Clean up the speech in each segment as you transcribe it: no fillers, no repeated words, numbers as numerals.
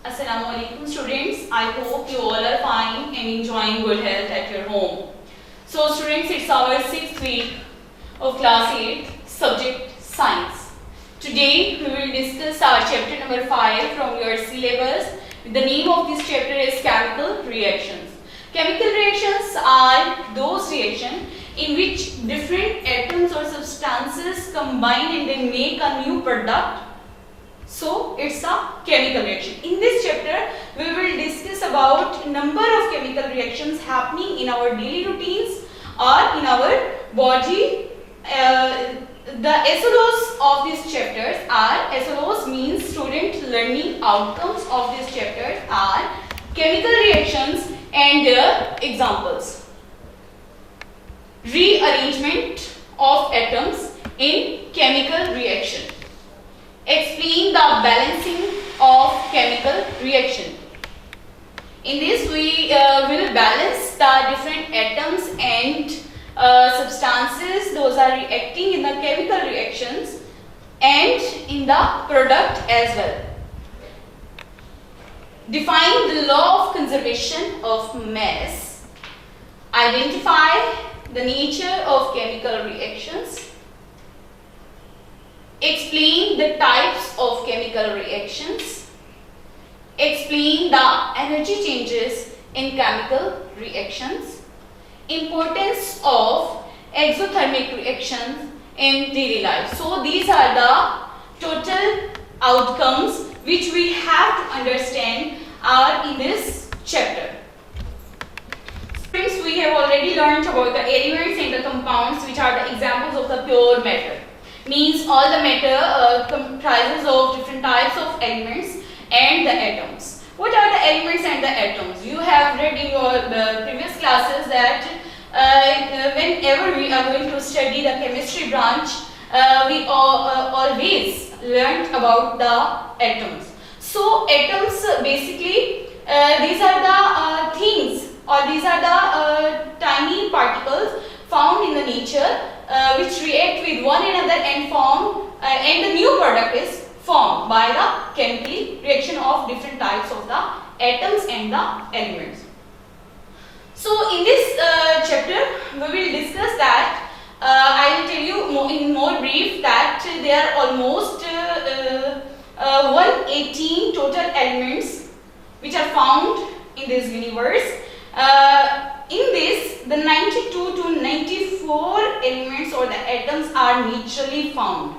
Assalamualaikum students. I hope you all are fine and enjoying good health at your home. So students, it's our 6th week of class 8 subject science. Today we will discuss our chapter number 5 from your syllabus. The name of this chapter is chemical reactions. Chemical reactions are those reactions in which different atoms or substances combine and they make a new product. So it's a chemical reaction. In this chapter we will discuss about number of chemical reactions happening in our daily routines or in our body. The SLOs of these chapters are, SLOs means student learning outcomes of these chapters are chemical reactions and their examples. Rearrangement of atoms in chemical reaction. Explain the balancing of chemical reaction. In this we will balance the different atoms and substances those are reacting in the chemical reactions and in the product as well. Define the law of conservation of mass. Identify the nature of chemical reactions. Explain the types of chemical reactions. Explain the energy changes in chemical reactions. Importance of exothermic reactions in daily life. So these are the total outcomes which we have to understand are in this chapter. Friends, we have already learned about the elements and the compounds which are the examples of the pure matter. Means all the matter comprises of different types of elements and the atoms. What are the elements and the atoms? You have read in your previous classes that whenever we are going to study the chemistry branch, we always learned about the atoms. So atoms basically these are the things or these are the tiny particles found in the nature which react with one another and form and the new product is formed by the chemical reaction of different types of the atoms and the elements. So in this chapter we will discuss that I will tell you in more brief that there are almost 118 total elements which are found in this universe. In this, the 92 to 94 elements or the atoms are naturally found.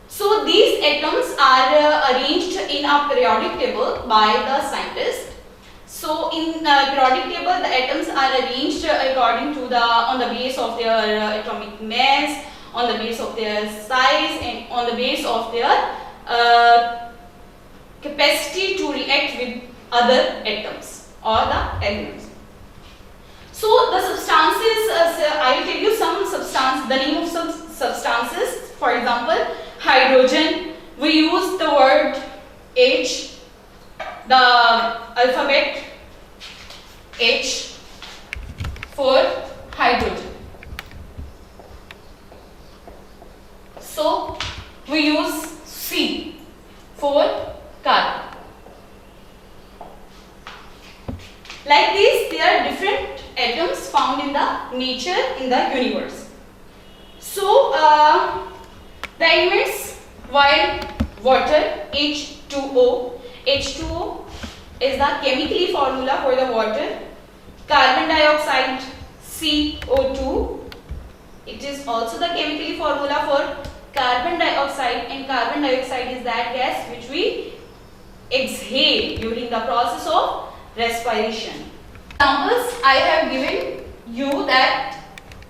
So these atoms are arranged in a periodic table by the scientists. So in periodic table, the atoms are arranged according to on the base of their atomic mass, on the base of their size, and on the base of their capacity to react with other atoms or the elements. So the substances, I will tell you some substance, the name of some substances. For example, hydrogen, we use the word H, the alphabet H for hydrogen. So we use C for carbon. Like this, there are different atoms found in the nature, in the universe. So the elements, while water H2O, H2O is the chemically formula for the water. Carbon dioxide CO2, it is also the chemically formula for carbon dioxide, and carbon dioxide is that gas which we exhale during the process of respiration. Examples I have given you that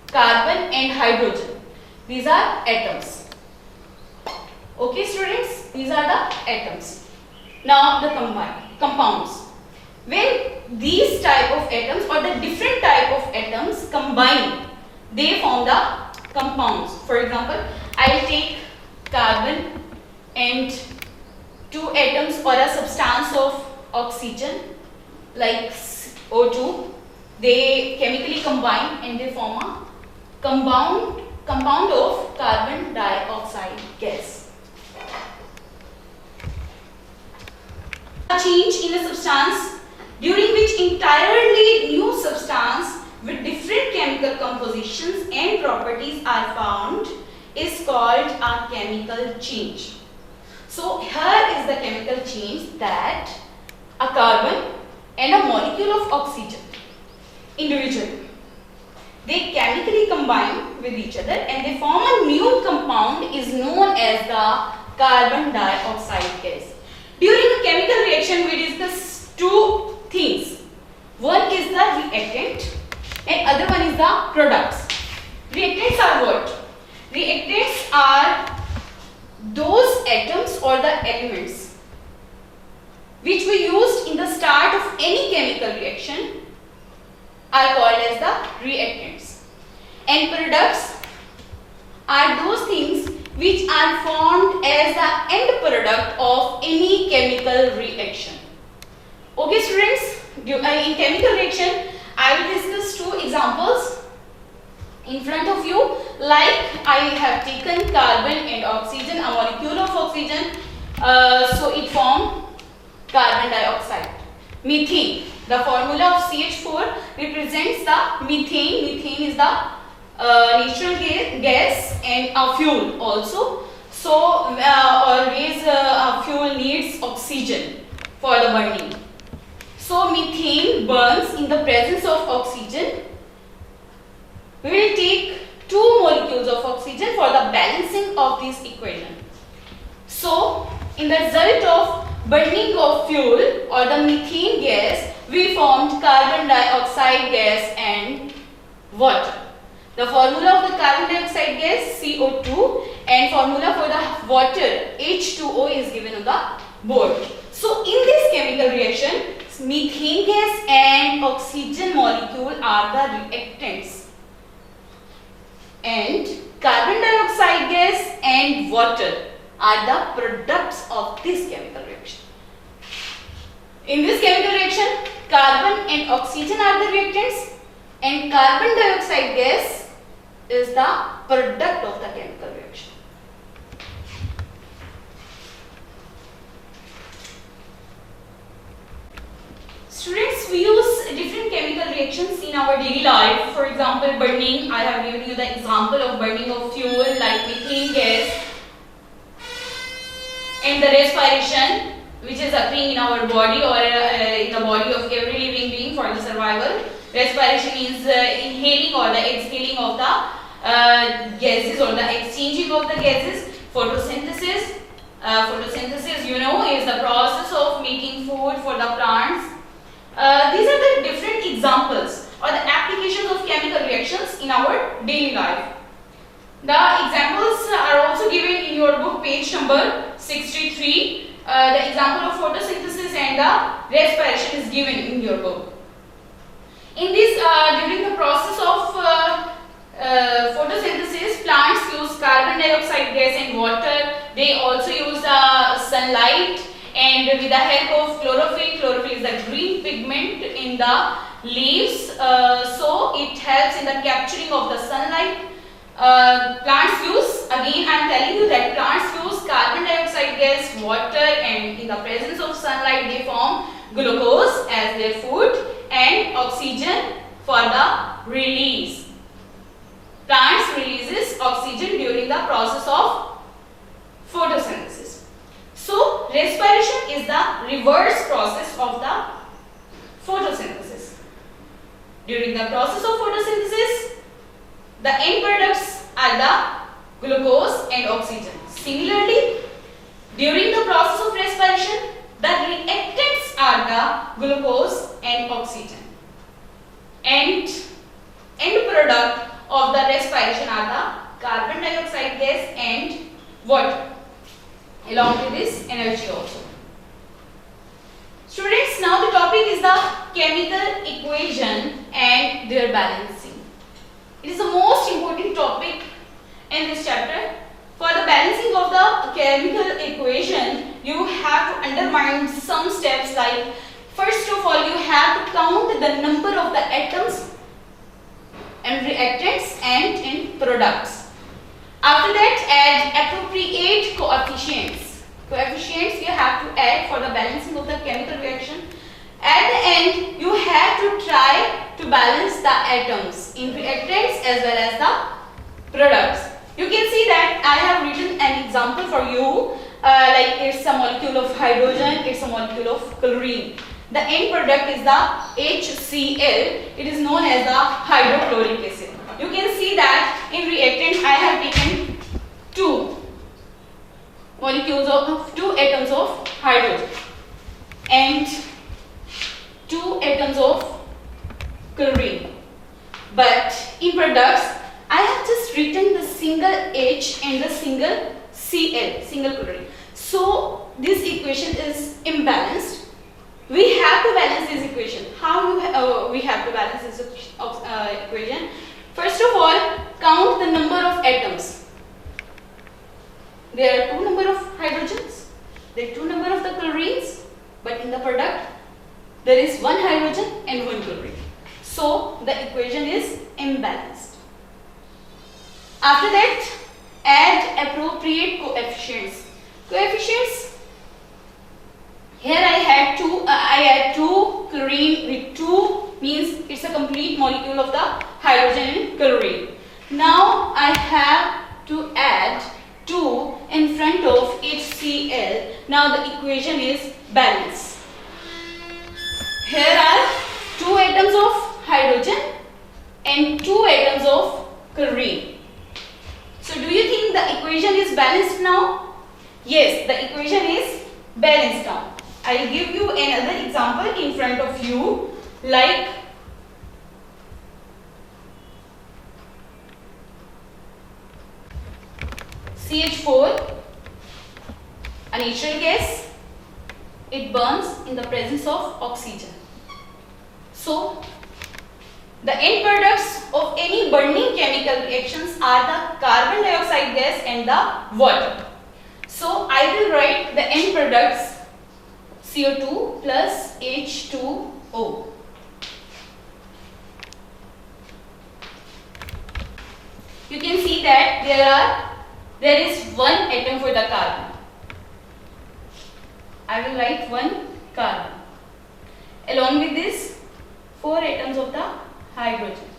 carbon and hydrogen, these are atoms. Okay students, these are the atoms. Now the compounds. When these type of atoms or the different type of atoms combine, they form the compounds. For example, I will take carbon and two atoms or a substance of oxygen like O2, they chemically combine and they form a compound of carbon dioxide gas. change in a substance during which entirely new substance with different chemical compositions and properties are found is called a chemical change. So here is the chemical change that a carbon and a molecule of oxygen individually, they chemically combine with each other and they form a new compound is known as the carbon dioxide gas. During a chemical reaction we discuss two things. One is the reactant and other one is the products. Reactants are what? Reactants are those atoms or the elements which we used in the start of any chemical reaction are called as the reactants. And products are those things which are formed as the end product of any chemical reaction. Okay students, in chemical reaction I will discuss two examples in front of you. Like I have taken carbon and oxygen, a molecule of oxygen, so it formed carbon dioxide. Methane, the formula of CH4 represents the methane. Methane is the natural gas and a fuel also. So always a fuel needs oxygen for the burning. So methane burns in the presence of oxygen. We will take two molecules of oxygen for the balancing of this equation. So in the result of burning of fuel or the methane gas, we formed carbon dioxide gas and water. The formula of the carbon dioxide gas CO2 and formula for the water H2O is given on the board. So in this chemical reaction, methane gas and oxygen molecule are the reactants and carbon dioxide gas and water are the products of this chemical reaction. In this chemical reaction, carbon and oxygen are the reactants and carbon dioxide gas is the product of the chemical reaction. Students, we use different chemical reactions in our daily life. For example, burning. I have given you the example of burning of fuel like methane gas, and the respiration which is occurring in our body or in the body of every living being for the survival. Respiration is inhaling or the exhaling of the gases or the exchanging of the gases. Photosynthesis. Photosynthesis, you know, is the process of making food for the plants. These are the different examples or the applications of chemical reactions in our daily life. The examples are also given in your book, page number 63. The example of photosynthesis and the respiration is given in your book. In this, during the process of photosynthesis, plants use carbon dioxide gas and water. They also use sunlight. And with the help of chlorophyll, chlorophyll is the green pigment in the leaves, so it helps in the capturing of the sunlight. Plants use, again I am telling you that plants use carbon dioxide gas, water, and in the presence of sunlight they form glucose as their food and oxygen for the release. Plants releases oxygen during the process of photosynthesis. So, respiration is the reverse process of the photosynthesis. During the process of photosynthesis, the end products are the glucose and oxygen. Similarly, during the process of respiration, the reactants are the glucose and oxygen. And end product of the respiration are the carbon dioxide gas and water, along with this energy also. Students, now the topic is the chemical equation and their balancing. It is the most important topic in this chapter. For the balancing of the chemical equation, you have to undermine some steps like, first of all, you have to count the number of the atoms and reactants and in products. After that, add appropriate coefficients. Coefficients you have to add for the balancing of the chemical end, you have to try to balance the atoms in reactants as well as the products. You can see that I have written an example for you, like it's a molecule of hydrogen, it's a molecule of chlorine. The end product is the HCl. It is known as the hydrochloric acid. You can see that in reactant I have taken two atoms of hydrogen and two atoms of chlorine. But in products, I have just written the single H and the single Cl, single chlorine. So this equation is imbalanced. We have to balance this equation. How we have to balance this equation? First of all, count the number of atoms. There are two number of hydrogens, there are two number of the chlorines, but in the product there is one hydrogen and one chlorine. So the equation is imbalanced. After that, add appropriate coefficients. Here I had two chlorine with 2 means it's a complete molecule of the hydrogen and chlorine. Now I have to add 2 in front of HCl. Now the equation is balanced. Here are 2 atoms of hydrogen and 2 atoms of chlorine. So do you think the equation is balanced now? Yes, the equation is balanced now. I will give you another example in front of you, like CH4, a natural gas. It burns in the presence of oxygen. So the end products of any burning chemical reactions are the carbon dioxide gas and the water. So I will write the end products CO2 plus H2O. You can see that there is one atom for the carbon. I will write one carbon. Along with this, 4 atoms of the hydrogen.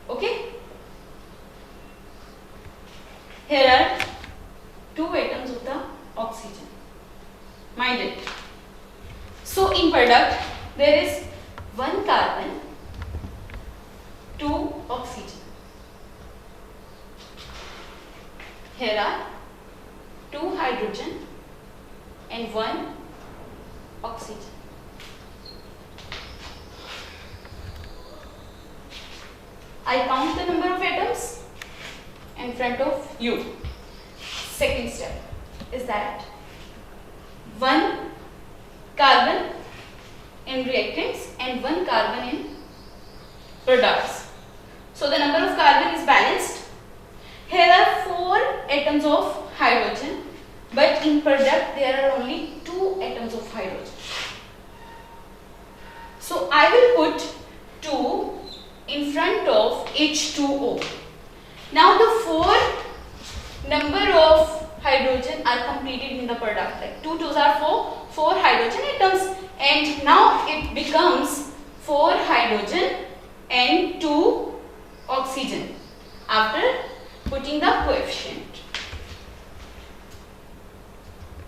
Okay? Here are 2 atoms of the oxygen. Mind it. So in product, there is 1 carbon, 2 oxygen. Here are 2 hydrogen and 1 oxygen. I count the number of atoms in front of you. Second step is that 1 carbon in reactants and 1 carbon in products. So the number of carbon is balanced. Here are 4 atoms of hydrogen, but in product there are only 2 atoms of hydrogen. So I will put 2 in front of H2O. Now the 4 number of hydrogen are completed in the product, like 2 2s are 4 hydrogen atoms, and now it becomes 4 hydrogen and 2 oxygen after putting the coefficient.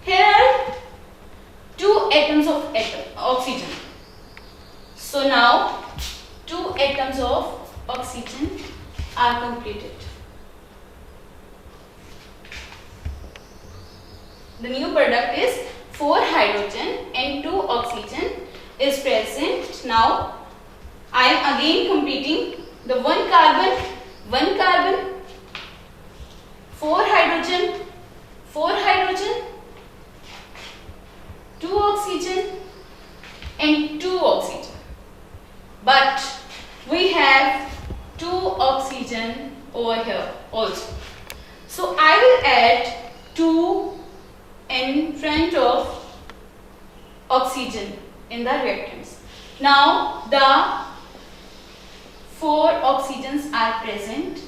Here are 2 atoms of oxygen. So now 2 atoms of oxygen are completed. The new product is 4 hydrogen and 2 oxygen is present. Now I am again completing the 1 carbon, 4 hydrogen, 2 oxygen and 2 oxygen. But we have 2 oxygen over here also. So I will add 2 in front of oxygen in the reactants. Now the 4 oxygens are present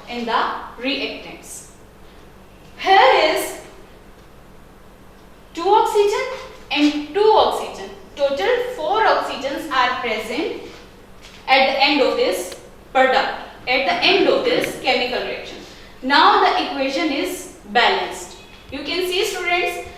in the reactants. Here is 2 oxygen and 2 oxygen. Total see students,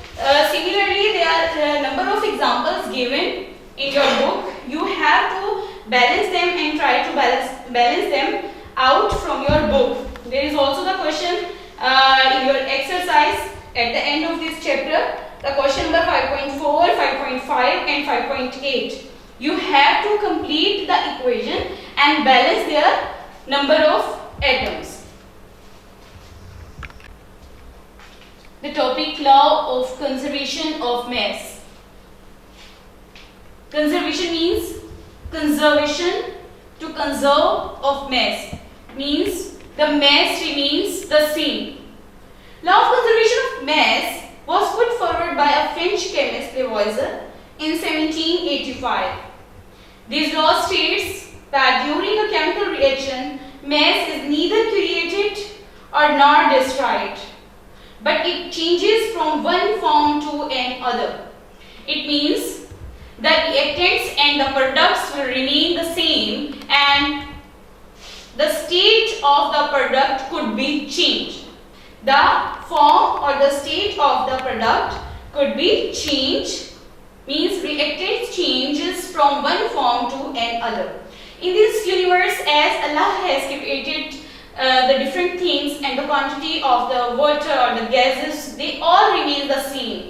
similarly there are a number of examples given in your book. You have to balance them and try to balance them out from your book. There is also the question in your exercise at the end of this chapter, the question number 5.4, 5.5 and 5.8. You have to complete the equation and balance their number of atoms. The topic, law of conservation of mass. Conservation means conservation, to conserve of mass, means the mass remains the same. Law of conservation of mass was put forward by a French chemist Lavoisier in 1785. This law states that during a chemical reaction, mass is neither created or nor destroyed, but it changes from one form to another. It means the reactants and the products will remain the same and the state of the product could be changed. The form or the state of the product could be changed, means reactants changes from one form to another. In this universe, as Allah has created the different things and the quantity of the water or the gases, they all remain the same.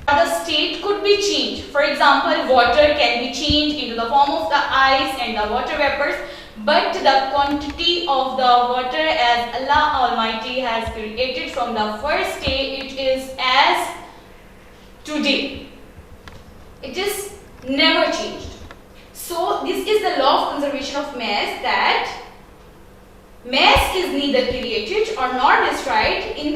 The state could be changed. For example, water can be changed into the form of the ice and the water vapors, but the quantity of the water as Allah Almighty has created from the first day, it is as today. It is never changed. So this is the law of conservation of mass, that mass is neither created or nor destroyed. In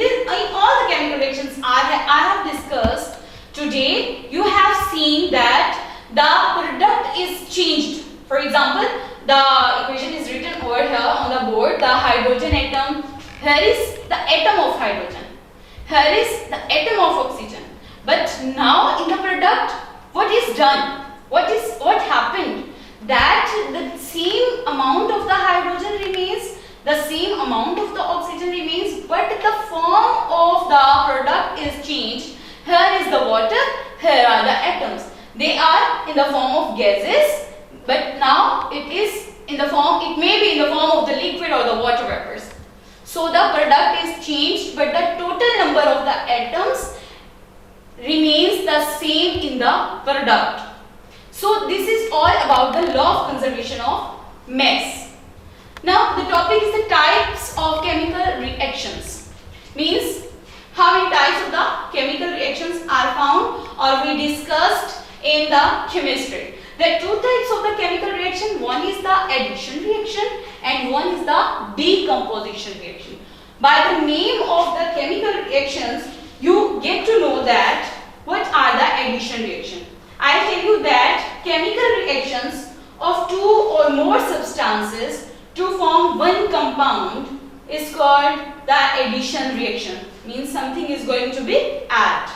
all the chemical reactions I have discussed today, you have seen that the product is changed. For example, the equation is written over here on the board. The hydrogen atom, here is the atom of hydrogen, here is the atom of oxygen. But now in the product, what is done? What happened? That the same amount of the hydrogen remains, the same amount of the oxygen remains, but the form of the product is changed. Here is the water, here are the atoms. They are in the form of gases, but now it is in the form, it may be in the form of the liquid or the water vapors. So the product is changed, but the total number of the atoms remains the same in the product. So this is all about the law of conservation of mass. Now the topic is the types of chemical reactions. Means how many types of the chemical reactions are found or we discussed in the chemistry. There are two types of the chemical reaction. One is the addition reaction and one is the decomposition reaction. By the name of the chemical reactions, you get to know that what are the addition reaction. I tell you that chemical reactions of two or more substances to form one compound is called the addition reaction. Means something is going to be added.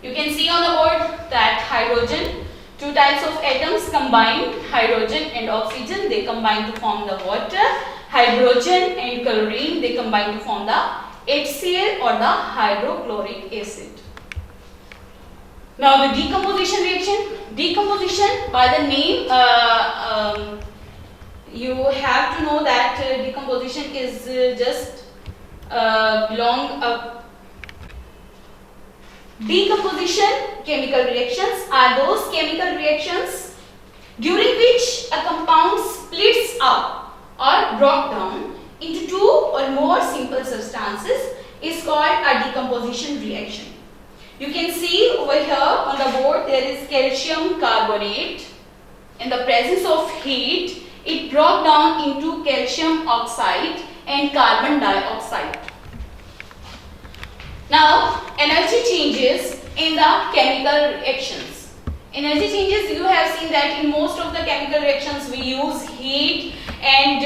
You can see on the board that hydrogen, two types of atoms combined, hydrogen and oxygen, they combine to form the water. Hydrogen and chlorine, they combine to form the HCl or the hydrochloric acid. Now the decomposition reaction. Decomposition, by the name, you have to know that decomposition is just decomposition chemical reactions are those chemical reactions during which a compound splits up or broke down into two or more simple substances is called a decomposition reaction. You can see over here on the board there is calcium carbonate. In the presence of heat, it broke down into calcium oxide and carbon dioxide. Now, energy changes in the chemical reactions. Energy changes, you have seen that in most of the chemical reactions we use heat and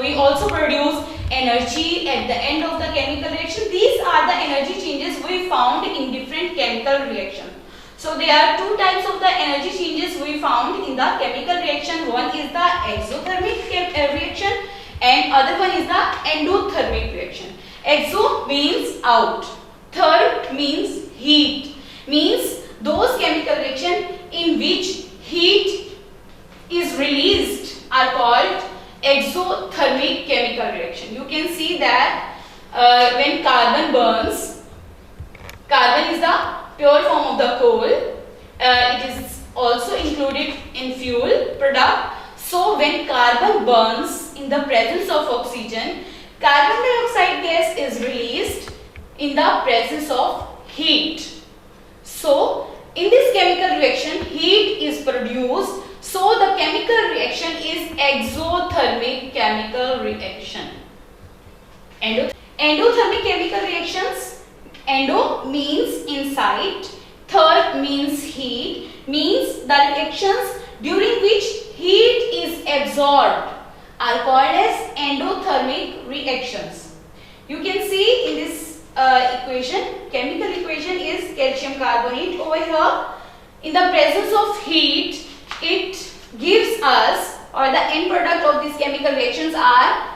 we also produce energy at the end of the chemical reaction. These are the energy changes we found in different chemical reactions. So there are two types of the energy changes we found in the chemical reaction. One is the exothermic reaction and other one is the endothermic reaction. Exo means out, therm means heat, means those chemical reaction in which heat is released are called exothermic chemical reaction. You can see that when carbon burns, carbon is the pure form of the coal. It is also included in fuel product. So when carbon burns in the presence of oxygen, carbon dioxide gas is released in the presence of heat. So in this chemical reaction, heat is produced. So the chemical reaction is exothermic chemical reaction. Endothermic chemical reactions. Endo means inside, therm means heat, means the reactions during which heat is absorbed are called as endothermic reactions. You can see in this equation, chemical equation is calcium carbonate over here. In the presence of heat, it gives us, or the end product of these chemical reactions are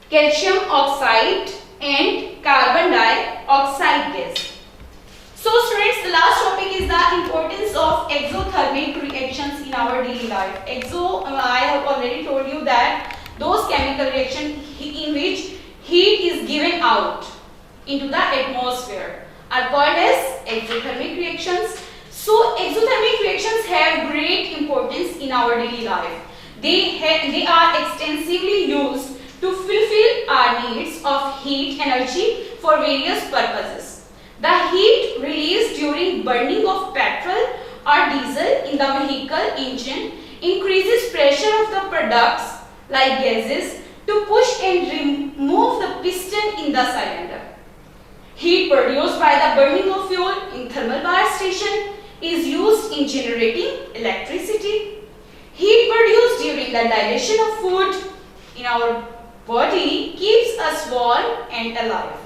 calcium oxide and carbon dioxide gas. So students, the last topic is the importance of exothermic reactions in our daily life. I have already told you that those chemical reactions in which heat is given out into the atmosphere are called as exothermic reactions. So exothermic reactions have great importance in our daily life. They are extensively used to fulfill our needs of heat energy for various purposes. The heat released during burning of petrol or diesel in the vehicle engine increases pressure of the products like gases to push and remove the piston in the cylinder. Heat produced by the burning of fuel in thermal power station is used in generating electricity. Heat produced during the digestion of food in our body keeps us warm and alive.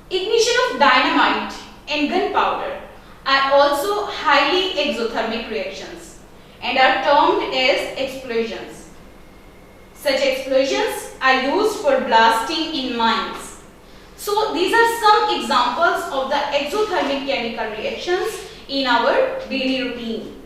Ignition of dynamite and gunpowder are also highly exothermic reactions and are termed as explosions. Such explosions are used for blasting in mines. So these are some examples of the exothermic chemical reactions in our daily routine.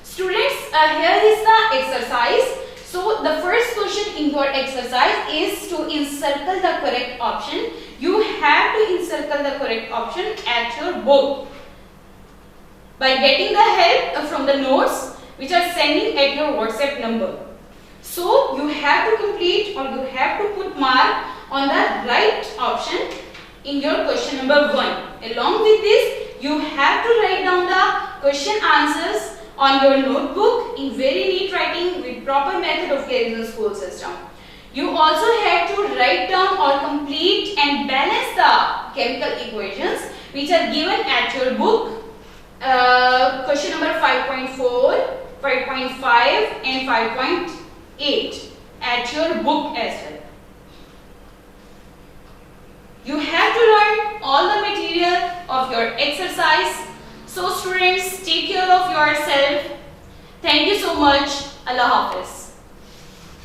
Students, here is the exercise. So the first question in your exercise is to encircle the correct option. You have to encircle the correct option at your book by getting the help from the notes which are sending at your WhatsApp number. So you have to complete, or you have to put mark on the right option in your question number 1. Along with this, you have to write down the question answers on your notebook in very neat writing with proper method of carrying the school system. You also have to write down or complete and balance the chemical equations which are given at your book. Question number 5.4, 5.5 and 5.8 at your book as well. You have to learn all the material of your exercise. So students, take care of yourself. Thank you so much. Allah Hafiz.